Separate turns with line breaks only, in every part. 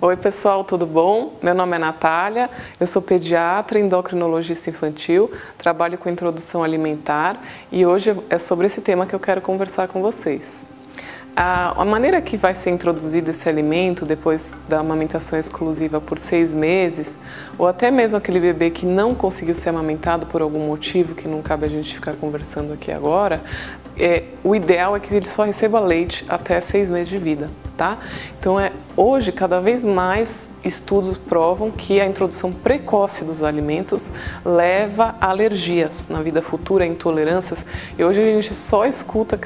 Oi pessoal, tudo bom? Meu nome é Natália, eu sou pediatra, endocrinologista infantil, trabalho com introdução alimentar e hoje é sobre esse tema que eu quero conversar com vocês. A maneira que vai ser introduzido esse alimento depois da amamentação exclusiva por 6 meses, ou até mesmo aquele bebê que não conseguiu ser amamentado por algum motivo, que não cabe a gente ficar conversando aqui agora, o ideal é que ele só receba leite até 6 meses de vida, tá? Então, hoje, cada vez mais estudos provam que a introdução precoce dos alimentos leva a alergias na vida futura, intolerâncias, e hoje a gente só escuta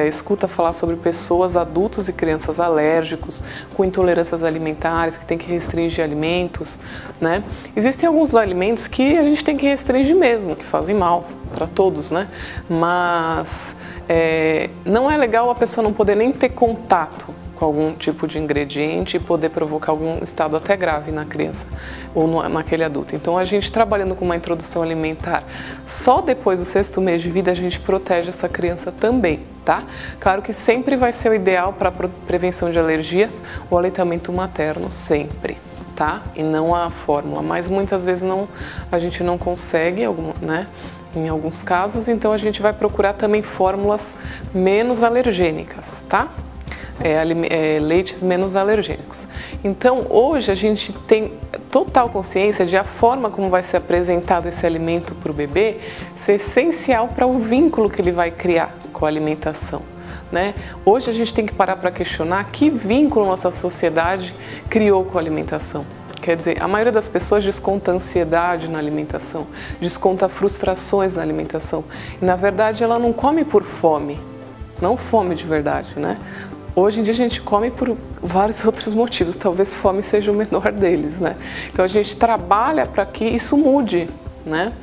escuta falar sobre pessoas, adultos e crianças alérgicos, com intolerâncias alimentares, que tem que restringir alimentos, né? Existem alguns alimentos que a gente tem que restringir mesmo, que fazem mal para todos, né? Mas não é legal a pessoa não poder nem ter contato com algum tipo de ingrediente e poder provocar algum estado até grave na criança ou naquele adulto. Então, a gente trabalhando com uma introdução alimentar, só depois do 6º mês de vida a gente protege essa criança também, tá? Claro que sempre vai ser o ideal para prevenção de alergias o aleitamento materno, sempre, tá? E não a fórmula, mas muitas vezes a gente não consegue, né? Em alguns casos, então a gente vai procurar também fórmulas menos alergênicas, tá? Leites menos alergênicos. Então, hoje a gente tem total consciência de a forma como vai ser apresentado esse alimento para o bebê ser essencial para o vínculo que ele vai criar com a alimentação, né? Hoje a gente tem que parar para questionar que vínculo nossa sociedade criou com a alimentação. Quer dizer, a maioria das pessoas desconta ansiedade na alimentação, desconta frustrações na alimentação. E, na verdade, ela não come por fome, não fome de verdade, né? Hoje em dia a gente come por vários outros motivos, talvez fome seja o menor deles, né? Então a gente trabalha para que isso mude, né?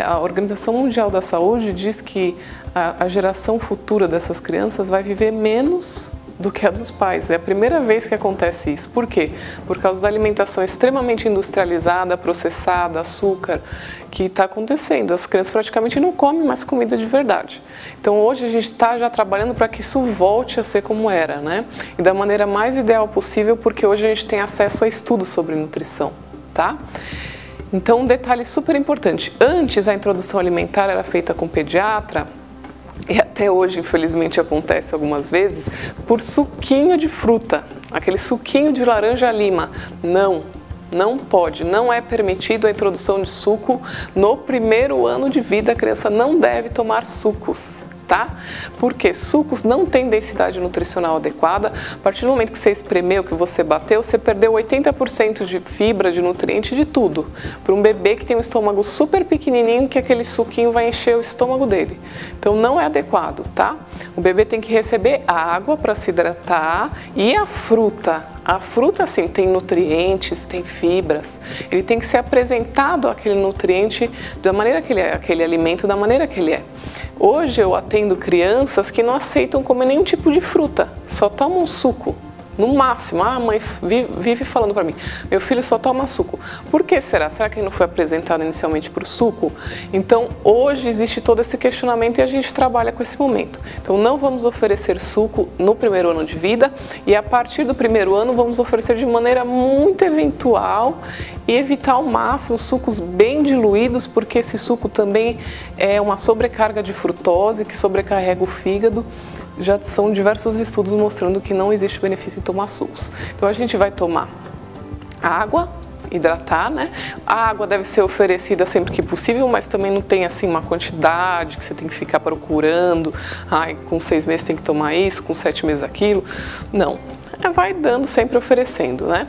A Organização Mundial da Saúde diz que a geração futura dessas crianças vai viver menos do que a dos pais. É a primeira vez que acontece isso. Por quê? Por causa da alimentação extremamente industrializada, processada, açúcar, que está acontecendo. As crianças praticamente não comem mais comida de verdade. Então hoje a gente está já trabalhando para que isso volte a ser como era, né? E da maneira mais ideal possível, porque hoje a gente tem acesso a estudos sobre nutrição, tá? Então um detalhe super importante. Antes a introdução alimentar era feita com pediatra, e até hoje, infelizmente, acontece algumas vezes, por suquinho de fruta, aquele suquinho de laranja-lima. Não pode, não é permitido a introdução de suco no 1º ano de vida, a criança não deve tomar sucos, tá? Porque sucos não têm densidade nutricional adequada. A partir do momento que você espremeu, que você bateu, você perdeu 80% de fibra, de nutriente, de tudo. Para um bebê que tem um estômago super pequenininho, que aquele suquinho vai encher o estômago dele. Então não é adequado, tá? O bebê tem que receber água para se hidratar e a fruta. A fruta, assim, tem nutrientes, tem fibras. Ele tem que ser apresentado aquele nutriente da maneira que ele é, aquele alimento da maneira que ele é. Hoje eu atendo crianças que não aceitam comer nenhum tipo de fruta, só tomam suco. No máximo, a mãe vive falando para mim, meu filho só toma suco. Por que será? Será que ele não foi apresentado inicialmente para o suco? Então, hoje existe todo esse questionamento e a gente trabalha com esse momento. Então, não vamos oferecer suco no 1º ano de vida e a partir do 1º ano vamos oferecer de maneira muito eventual e evitar ao máximo sucos bem diluídos, porque esse suco também é uma sobrecarga de frutose que sobrecarrega o fígado. Já são diversos estudos mostrando que não existe benefício em tomar sucos. Então a gente vai tomar água, hidratar, né? A água deve ser oferecida sempre que possível, mas também não tem assim uma quantidade que você tem que ficar procurando. Ai, com 6 meses tem que tomar isso, com 7 meses aquilo. Não, vai dando, sempre oferecendo, né?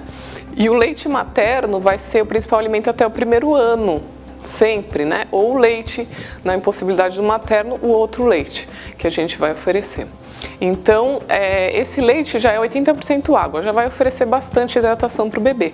E o leite materno vai ser o principal alimento até o 1º ano. Sempre, né? Ou o leite, na impossibilidade do materno, o outro leite que a gente vai oferecer. Então, esse leite já é 80% água, já vai oferecer bastante hidratação para o bebê,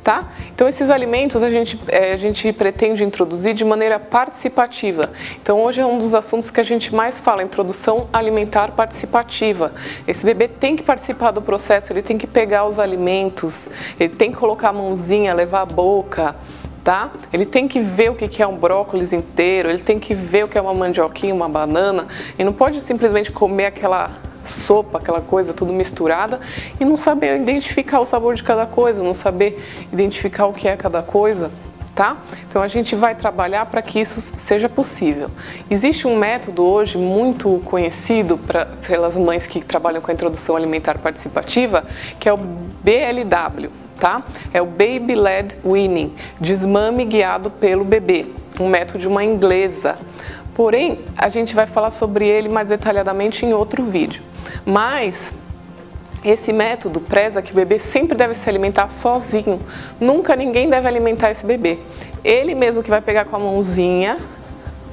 tá? Então, esses alimentos a gente pretende introduzir de maneira participativa. Então, hoje é um dos assuntos que a gente mais fala, introdução alimentar participativa. Esse bebê tem que participar do processo, ele tem que pegar os alimentos, ele tem que colocar a mãozinha, levar a boca, tá? Ele tem que ver o que é um brócolis inteiro, ele tem que ver o que é uma mandioquinha, uma banana, e não pode simplesmente comer aquela sopa, aquela coisa tudo misturada, e não saber identificar o sabor de cada coisa, não saber identificar o que é cada coisa, tá? Então a gente vai trabalhar para que isso seja possível. Existe um método hoje muito conhecido pelas mães que trabalham com a introdução alimentar participativa, que é o BLW, tá? É o Baby Led Weaning, desmame guiado pelo bebê, um método de uma inglesa. Porém, a gente vai falar sobre ele mais detalhadamente em outro vídeo. Mas esse método preza que o bebê sempre deve se alimentar sozinho. Nunca ninguém deve alimentar esse bebê. Ele mesmo que vai pegar com a mãozinha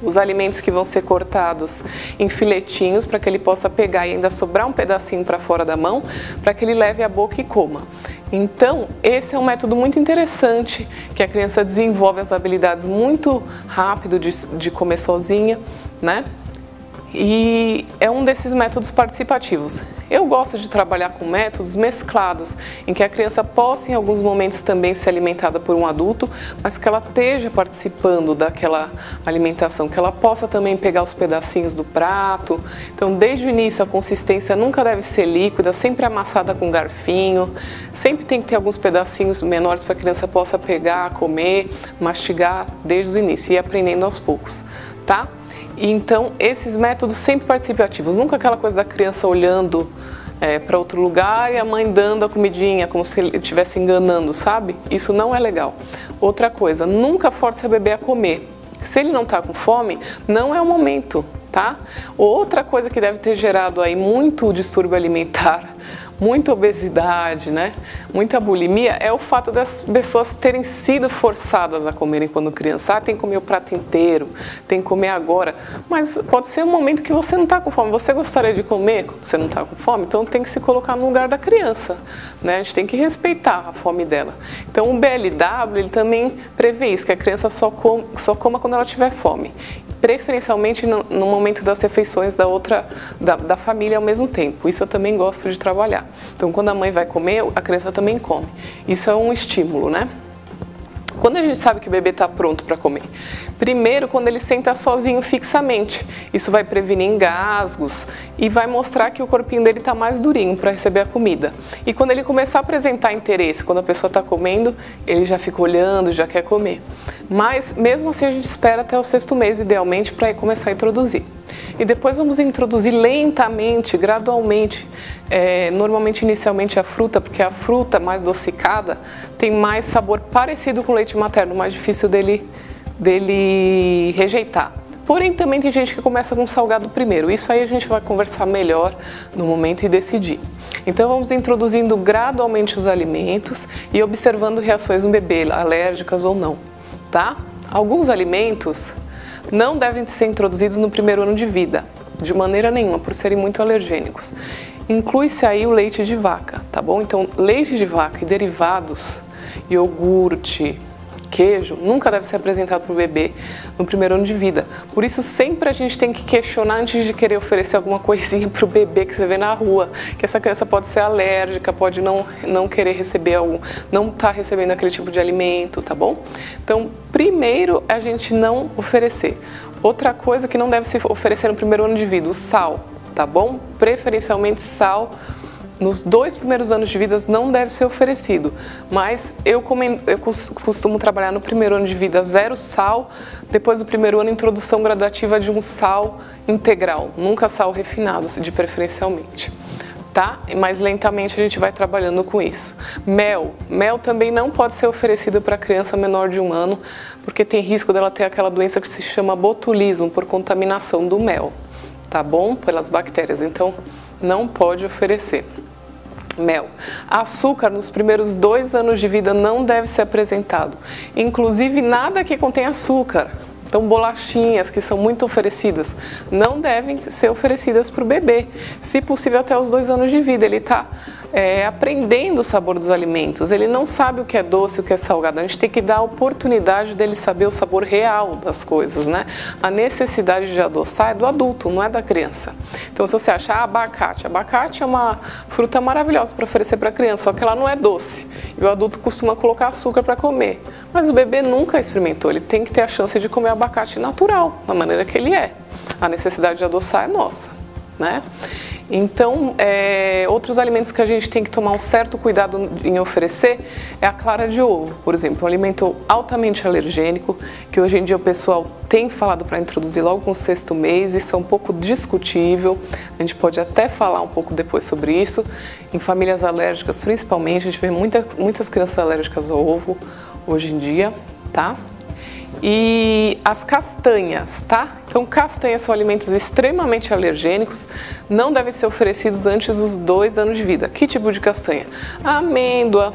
os alimentos que vão ser cortados em filetinhos para que ele possa pegar e ainda sobrar um pedacinho para fora da mão, para que ele leve à boca e coma. Então, esse é um método muito interessante, que a criança desenvolve as habilidades muito rápido de comer sozinha, né? E é um desses métodos participativos. Eu gosto de trabalhar com métodos mesclados, em que a criança possa em alguns momentos também ser alimentada por um adulto, mas que ela esteja participando daquela alimentação, que ela possa também pegar os pedacinhos do prato. Então, desde o início, a consistência nunca deve ser líquida, sempre amassada com garfinho, sempre tem que ter alguns pedacinhos menores para a criança possa pegar, comer, mastigar desde o início e ir aprendendo aos poucos, tá? Então, esses métodos sempre participativos, nunca aquela coisa da criança olhando para outro lugar e a mãe dando a comidinha, como se ele estivesse enganando, sabe? Isso não é legal. Outra coisa, nunca force a bebê a comer. Se ele não está com fome, não é o momento, tá? Outra coisa que deve ter gerado aí muito distúrbio alimentar, muita obesidade, né? Muita bulimia, é o fato das pessoas terem sido forçadas a comerem quando criança. Ah, tem que comer o prato inteiro, tem que comer agora. Mas pode ser um momento que você não está com fome. Você gostaria de comer quando você não está com fome? Então tem que se colocar no lugar da criança, né? A gente tem que respeitar a fome dela. Então o BLW, ele também prevê isso, que a criança só coma quando ela tiver fome. Preferencialmente no momento das refeições da família ao mesmo tempo. Isso eu também gosto de trabalhar. Então, quando a mãe vai comer, a criança também come. Isso é um estímulo, né? Quando a gente sabe que o bebê está pronto para comer? Primeiro, quando ele senta sozinho fixamente. Isso vai prevenir engasgos e vai mostrar que o corpinho dele está mais durinho para receber a comida. E quando ele começar a apresentar interesse, quando a pessoa está comendo, ele já fica olhando, já quer comer. Mas, mesmo assim, a gente espera até o 6º mês, idealmente, para começar a introduzir. E depois vamos introduzir lentamente, gradualmente, normalmente inicialmente a fruta, porque a fruta mais adocicada tem mais sabor parecido com o leite materno, mais difícil dele rejeitar. Porém, também tem gente que começa com salgado primeiro. Isso aí a gente vai conversar melhor no momento e decidir. Então, vamos introduzindo gradualmente os alimentos e observando reações no bebê, alérgicas ou não, tá? Alguns alimentos não devem ser introduzidos no 1º ano de vida, de maneira nenhuma, por serem muito alergênicos. Inclui-se aí o leite de vaca, tá bom? Então, leite de vaca e derivados, iogurte, queijo, nunca deve ser apresentado para o bebê no 1º ano de vida. Por isso, sempre a gente tem que questionar antes de querer oferecer alguma coisinha para o bebê que você vê na rua, que essa criança pode ser alérgica, pode não querer receber não estar recebendo aquele tipo de alimento, tá bom? Então, primeiro, a gente não oferecer. Outra coisa que não deve se oferecer no 1º ano de vida, o sal, tá bom? Preferencialmente sal. Nos 2 primeiros anos de vida não deve ser oferecido, mas eu costumo trabalhar no 1º ano de vida 0 sal, depois do 1º ano introdução gradativa de um sal integral, nunca sal refinado, de preferencialmente, tá? Mais lentamente a gente vai trabalhando com isso. Mel também não pode ser oferecido para criança menor de 1 ano, porque tem risco dela ter aquela doença que se chama botulismo por contaminação do mel, tá bom? Pelas bactérias, então não pode oferecer. Mel. Açúcar nos primeiros 2 anos de vida não deve ser apresentado, inclusive nada que contém açúcar. Então, bolachinhas que são muito oferecidas não devem ser oferecidas para o bebê, se possível até os 2 anos de vida. Ele está aprendendo o sabor dos alimentos, ele não sabe o que é doce, o que é salgado. A gente tem que dar a oportunidade dele saber o sabor real das coisas, né? A necessidade de adoçar é do adulto, não é da criança. Então, se você achar abacate é uma fruta maravilhosa para oferecer para a criança, só que ela não é doce. E o adulto costuma colocar açúcar para comer. Mas o bebê nunca experimentou, ele tem que ter a chance de comer abacate natural, da maneira que ele é. A necessidade de adoçar é nossa, né? Então, outros alimentos que a gente tem que tomar um certo cuidado em oferecer é a clara de ovo, por exemplo, um alimento altamente alergênico, que hoje em dia o pessoal tem falado para introduzir logo no 6º mês. Isso é um pouco discutível, a gente pode até falar um pouco depois sobre isso. Em famílias alérgicas, principalmente, a gente vê muitas crianças alérgicas ao ovo hoje em dia, tá? E as castanhas, tá? Então, castanhas são alimentos extremamente alergênicos, não devem ser oferecidos antes dos 2 anos de vida. Que tipo de castanha? A amêndoa,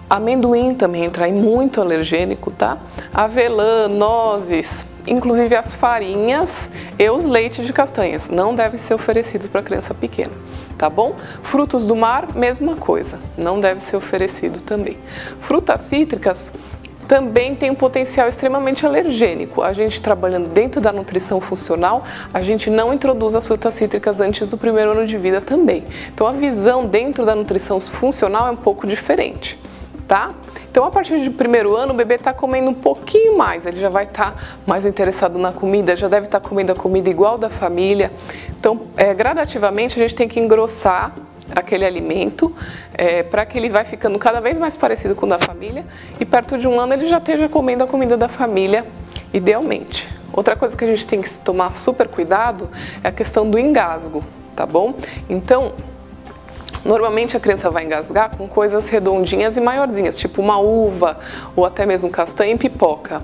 amendoim também entra em muito alergênico, tá? Avelã, nozes, inclusive as farinhas e os leites de castanhas não devem ser oferecidos para criança pequena, tá bom? Frutos do mar, mesma coisa, não deve ser oferecido também. Frutas cítricas também tem um potencial extremamente alergênico. A gente trabalhando dentro da nutrição funcional, a gente não introduz as frutas cítricas antes do 1º ano de vida também. Então a visão dentro da nutrição funcional é um pouco diferente, tá? Então a partir do 1º ano o bebê está comendo um pouquinho mais, ele já vai estar mais interessado na comida, já deve estar comendo a comida igual da família. Então gradativamente a gente tem que engrossar aquele alimento para que ele vai ficando cada vez mais parecido com o da família e perto de 1 ano ele já esteja comendo a comida da família, idealmente. Outra coisa que a gente tem que tomar super cuidado é a questão do engasgo, tá bom? Então, normalmente a criança vai engasgar com coisas redondinhas e maiorzinhas, tipo uma uva ou até mesmo castanha e pipoca.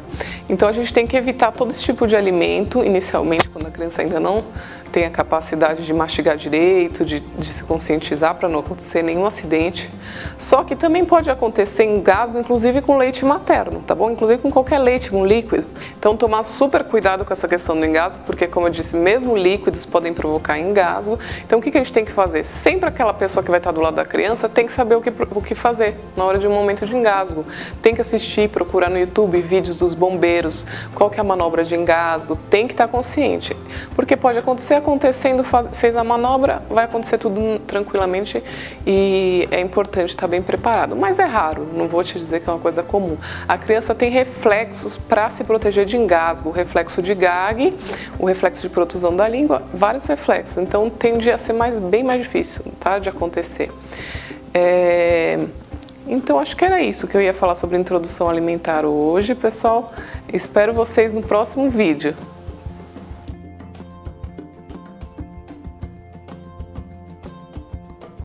Então a gente tem que evitar todo esse tipo de alimento inicialmente, quando a criança ainda não tem a capacidade de mastigar direito, de se conscientizar para não acontecer nenhum acidente. Só que também pode acontecer engasgo, inclusive com leite materno, tá bom? Inclusive com qualquer leite, com líquido. Então tomar super cuidado com essa questão do engasgo, porque como eu disse, mesmo líquidos podem provocar engasgo. Então o que a gente tem que fazer? Sempre aquela pessoa que vai estar do lado da criança tem que saber o que fazer na hora de um momento de engasgo. Tem que assistir, procurar no YouTube vídeos dos bombeiros, qual que é a manobra de engasgo, tem que estar consciente. Porque pode acontecer, acontecendo, fez a manobra, vai acontecer tudo tranquilamente e é importante estar bem preparado. Mas é raro, não vou te dizer que é uma coisa comum. A criança tem reflexos para se proteger de engasgo, o reflexo de gag, o reflexo de protusão da língua, vários reflexos. Então tende a ser bem mais difícil, tá, de acontecer. Então acho que era isso que eu ia falar sobre introdução alimentar hoje, pessoal. Espero vocês no próximo vídeo.